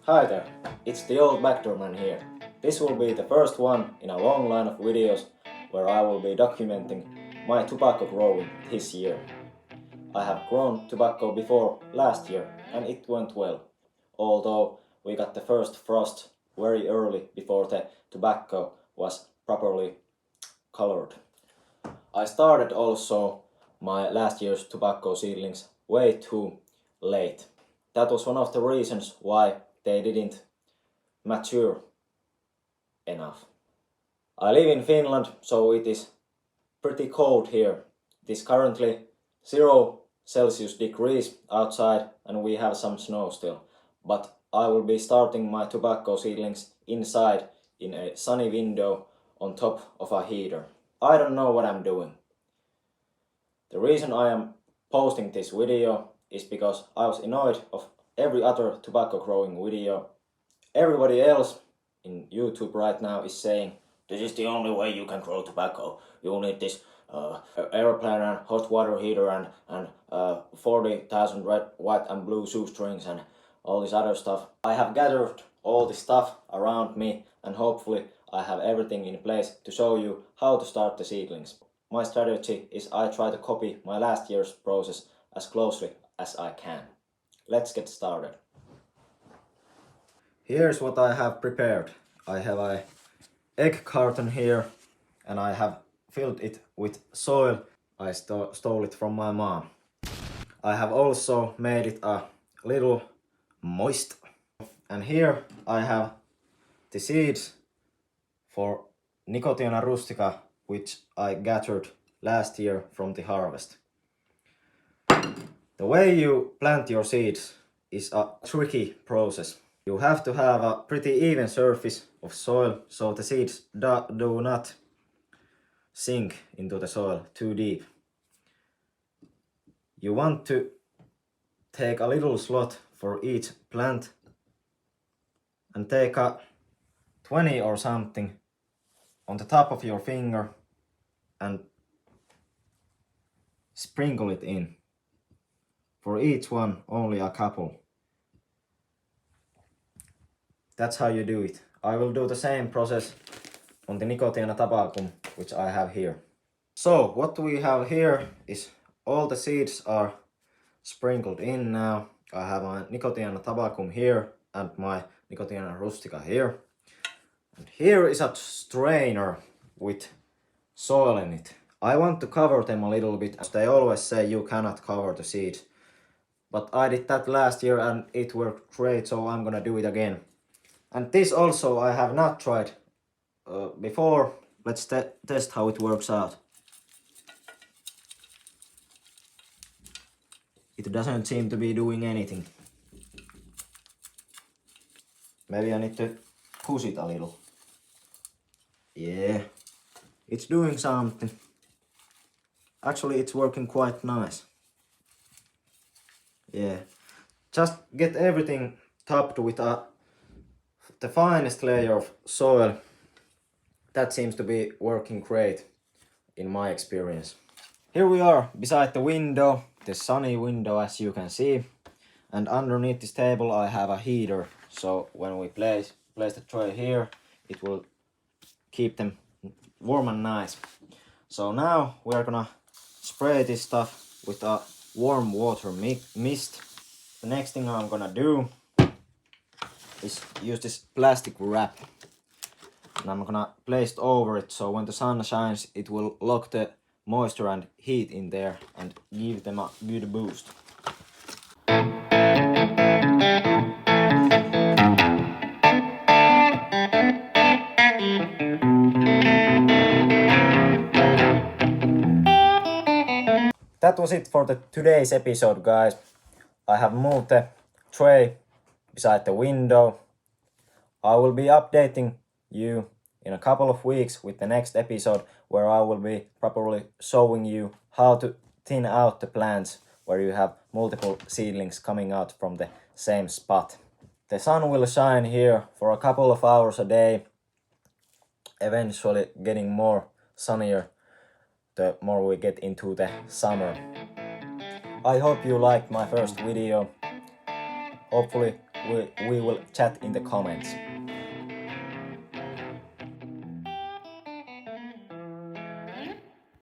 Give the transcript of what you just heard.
Hi there, it's the old backdoor man here. This will be the first one in a long line of videos where I will be documenting my tobacco growing this year. I have grown tobacco before last year and it went well, although we got the first frost very early before the tobacco was properly colored. I started also my last year's tobacco seedlings way too late. That was one of the reasons why they didn't mature enough. I live in Finland, so it is pretty cold here. It is currently 0 Celsius degrees outside and we have some snow still. But I will be starting my tobacco seedlings inside in a sunny window on top of a heater. I don't know what I'm doing. The reason I am posting this video is because I was annoyed of every other tobacco growing video. Everybody else in YouTube right now is saying, this is the only way you can grow tobacco. You need this airplane and hot water heater and 40,000 red, white and blue shoestrings and all this other stuff. I have gathered all this stuff around me and hopefully I have everything in place to show you how to start the seedlings. My strategy is I try to copy my last year's process as closely as I can. Let's get started. Here's what I have prepared. I have an egg carton here and I have filled it with soil. I stole it from my mom. I have also made it a little moist. And here I have the seeds for Nicotiana rustica, which I gathered last year from the harvest. The way you plant your seeds is a tricky process. You have to have a pretty even surface of soil so the seeds do not sink into the soil too deep. You want to take a little slot for each plant and take a 20 or something on the top of your finger and sprinkle it in. For each one, only a couple. That's how you do it. I will do the same process on the Nicotiana tabacum, which I have here. So, what we have here is all the seeds are sprinkled in now. I have my Nicotiana tabacum here and my Nicotiana rustica here. And here is a strainer with soil in it. I want to cover them a little bit, as they always say you cannot cover the seeds. But I did that last year and it worked great, so I'm gonna do it again. And this also I have not tried before. Let's test how it works out. It doesn't seem to be doing anything. Maybe I need to push it a little. Yeah, it's doing something. Actually, it's working quite nice. Yeah, just get everything topped with the finest layer of soil. That seems to be working great in my experience. Here we are beside the window, the sunny window as you can see. And underneath this table I have a heater. So when we place the tray here, it will keep them warm and nice. So now we are gonna spray this stuff with a warm water mist. The next thing I'm gonna do is use this plastic wrap. And I'm gonna place it over it so when the sun shines it will lock the moisture and heat in there and give them a good boost. That was it for today's episode, guys. I have moved the tray beside the window. I will be updating you in a couple of weeks with the next episode where I will be properly showing you how to thin out the plants where you have multiple seedlings coming out from the same spot. The sun will shine here for a couple of hours a day, eventually getting more sunnier the more we get into the summer. I hope you liked my first video. Hopefully we will chat in the comments.